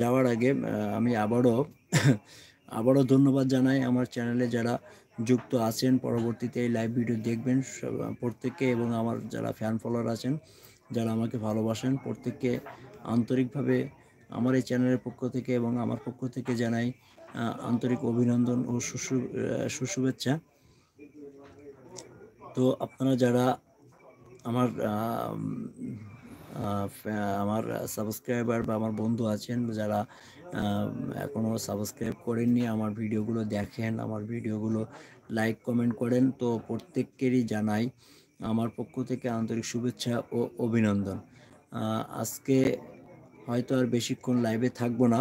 যাওয়ার আগে আমি আবারও ধন্যবাদ জানাই আমার চ্যানেলে যারা যুক্ত আছেন, পরবর্তীতে এই লাইভ ভিডিও দেখবেন প্রত্যেককে, এবং আমার যারা ফ্যান ফলোয়ার আছেন, যারা আমাকে ভালোবাসেন, প্রত্যেককে আন্তরিকভাবে আমার এই চ্যানেলের পক্ষ থেকে এবং আমার পক্ষ থেকে জানাই আন্তরিক অভিনন্দন ও সুশুভেচ্ছা। তো আপনারা যারা আমার আমার সাবস্ক্রাইবার বা আমার বন্ধু আছেন, যারা এখনও সাবস্ক্রাইব করেননি, আমার ভিডিওগুলো দেখেন, আমার ভিডিওগুলো লাইক কমেন্ট করেন, তো প্রত্যেককেরই জানাই আমার পক্ষ থেকে আন্তরিক শুভেচ্ছা ও অভিনন্দন। আজকে হয়তো আর বেশিক্ষণ লাইভে থাকবো না।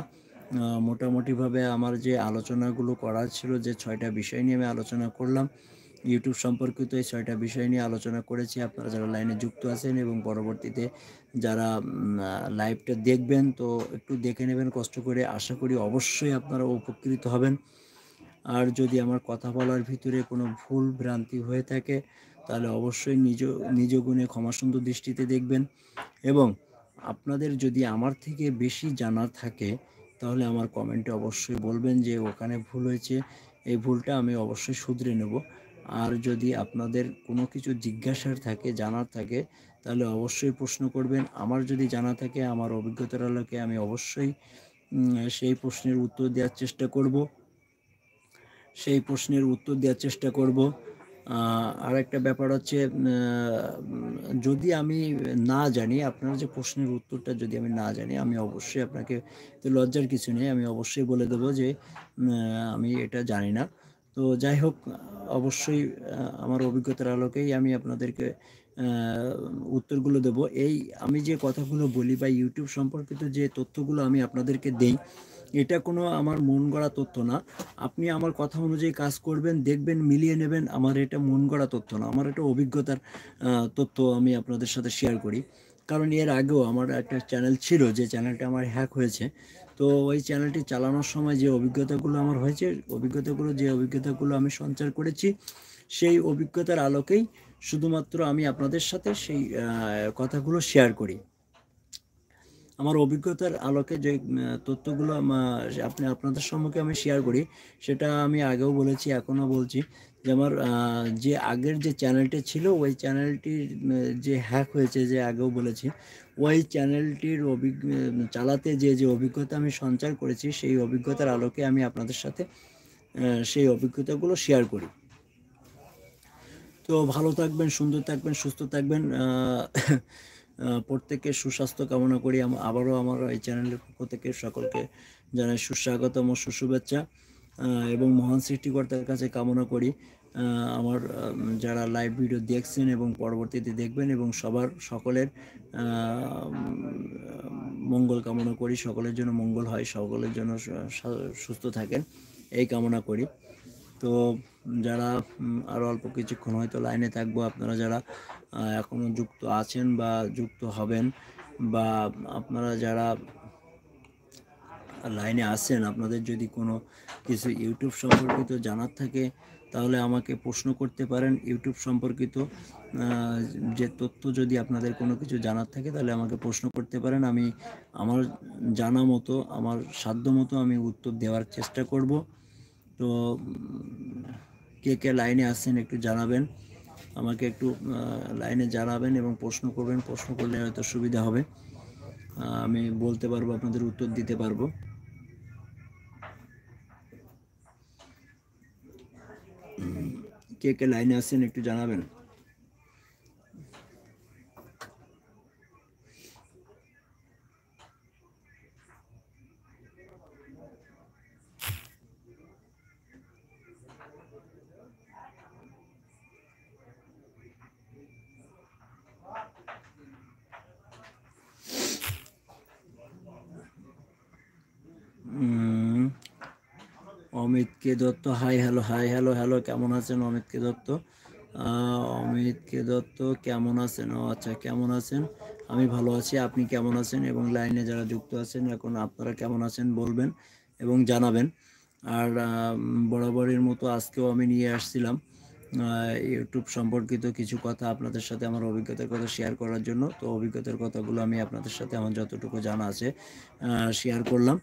মোটামুটিভাবে আমার যে আলোচনাগুলো করার ছিল, যে 6টা বিষয় নিয়ে আমি আলোচনা করলাম, ইউটিউব সম্পর্কিত এই 6টা বিষয় নিয়ে আলোচনা করেছি। আপনারা যারা লাইনে যুক্ত আছেন এবং পরবর্তীতে যারা লাইভটা দেখবেন, তো একটু দেখে নেবেন কষ্ট করে। আশা করি অবশ্যই আপনারা উপকৃত হবেন। আর যদি আমার কথা বলার ভিতরে কোনো ভুল ভ্রান্তি হয়ে থাকে, তাহলে অবশ্যই নিজ গুণে ক্ষমাসুন্দর দৃষ্টিতে দেখবেন। এবং আপনাদের যদি আমার থেকে বেশি জানার থাকে, তাহলে আমার কমেন্টে অবশ্যই বলবেন যে ওখানে ভুল হয়েছে, এই ভুলটা আমি অবশ্যই শুধরে নেব। আর যদি আপনাদের কোনো কিছু জিজ্ঞাসার থাকে, জানার থাকে, তাহলে অবশ্যই প্রশ্ন করবেন। আমার যদি জানা থাকে, আমার অভিজ্ঞতার আলোকে আমি অবশ্যই সেই প্রশ্নের উত্তর দেওয়ার চেষ্টা করব। আরেকটা ব্যাপার হচ্ছে, যদি আমি না জানি, আপনার যে প্রশ্নের উত্তরটা যদি আমি না জানি, আমি অবশ্যই আপনাকে, তো লজ্জার কিছু নেই, আমি অবশ্যই বলে দেবো যে আমি এটা জানি না। তো যাই হোক, অবশ্যই আমার অভিজ্ঞতার আলোকেই আমি আপনাদেরকে উত্তরগুলো দেবো। আমি যে কথাগুলো বলি বা ইউটিউব সম্পর্কিত যে তথ্যগুলো আমি আপনাদেরকে দেই, এটা কোনো আমার মন গড়া তথ্য না। আপনি আমার কথা অনুযায়ী কাজ করবেন, দেখবেন, মিলিয়ে নেবেন। আমার এটা মন গড়া তথ্য না, আমার এটা অভিজ্ঞতার তথ্য আমি আপনাদের সাথে শেয়ার করি। কারণ এর আগেও আমার একটা চ্যানেল ছিল, যে চ্যানেলটা আমার হ্যাক হয়েছে। তো ওই চ্যানেলটি চালানোর সময় যে অভিজ্ঞতাগুলো আমার হয়েছে, যে অভিজ্ঞতাগুলো আমি সঞ্চার করেছি, সেই অভিজ্ঞতার আলোকেই শুধুমাত্র আমি আপনাদের সাথে সেই কথাগুলো শেয়ার করি। আমার অভিজ্ঞতার আলোকে যে তথ্যগুলো আপনাদের সম্মুখে আমি শেয়ার করি, সেটা আমি আগেও বলেছি, এখনও বলছি, যে আমার যে আগের যে চ্যানেলটি ছিল, ওই চ্যানেলটির যে হ্যাক হয়েছে, যে আগেও বলেছি, ওই চ্যানেলটির চালাতে যে অভিজ্ঞতা আমি সঞ্চার করেছি, সেই অভিজ্ঞতার আলোকে আমি আপনাদের সাথে সেই অভিজ্ঞতাগুলো শেয়ার করি। তো ভালো থাকবেন, সুন্দর থাকবেন, সুস্থ থাকবেন। প্রত্যেকের সুস্বাস্থ্য কামনা করি। আবারও আমার এই চ্যানেলের পক্ষ থেকে সকলকে জানাই সুস্বাগতম, সুশুভেচ্ছা, এবং মহান সৃষ্টিকর্তার কাছে কামনা করি আমার যারা লাইভ ভিডিও দেখছেন এবং পরবর্তীতে দেখবেন, এবং সকলের মঙ্গল কামনা করি। সকলের জন্য মঙ্গল হয়, সকলের জন্য সুস্থ থাকেন, এই কামনা করি। তো যারা আরও অল্প কিছুক্ষণ হয়তো লাইনে থাকবো, আপনারা যারা এখনও যুক্ত আছেন বা যুক্ত হবেন, বা আপনারা যারা লাইনে আছেন, আপনাদের যদি কোনো কিছু ইউটিউব সম্পর্কিত জানার থাকে, তাহলে আমাকে প্রশ্ন করতে পারেন। ইউটিউব সম্পর্কিত যে তথ্য যদি আপনাদের কোনো কিছু জানার থাকে, তাহলে আমাকে প্রশ্ন করতে পারেন। আমি আমার জানা মতো, আমার সাধ্য মতো আমি উত্তর দেওয়ার চেষ্টা করব। তো কে কে লাইনে আসছেন একটু জানাবেন, আমাকে একটু লাইনে জানাবেন এবং প্রশ্ন করবেন। প্রশ্ন করলে হয়তো সুবিধা হবে, আমি বলতে পারবো, আপনাদের উত্তর দিতে পারবো। কে কে লাইনে আসছেন একটু জানাবেন। অমিত কে দত্ত, হাই হ্যালো, হ্যালো, কেমন আছেন অমিত কে দত্ত? অমিত কে দত্ত কেমন আছেন? ও আচ্ছা, কেমন আছেন? আমি ভালো আছি, আপনি কেমন আছেন? এবং লাইনে যারা যুক্ত আছেন এখন, আপনারা কেমন আছেন বলবেন এবং জানাবেন। আর বরাবরের মতো আজকেও আমি নিয়ে আসছিলাম আ YouTube সম্পর্কিত কিছু কথা আপনাদের সাথে আমার অভিজ্ঞতার কথা শেয়ার করার জন্য। তো অভিজ্ঞতার কথাগুলো আমি আপনাদের সাথে আমার যতটুকু জানা আছে শেয়ার করলাম।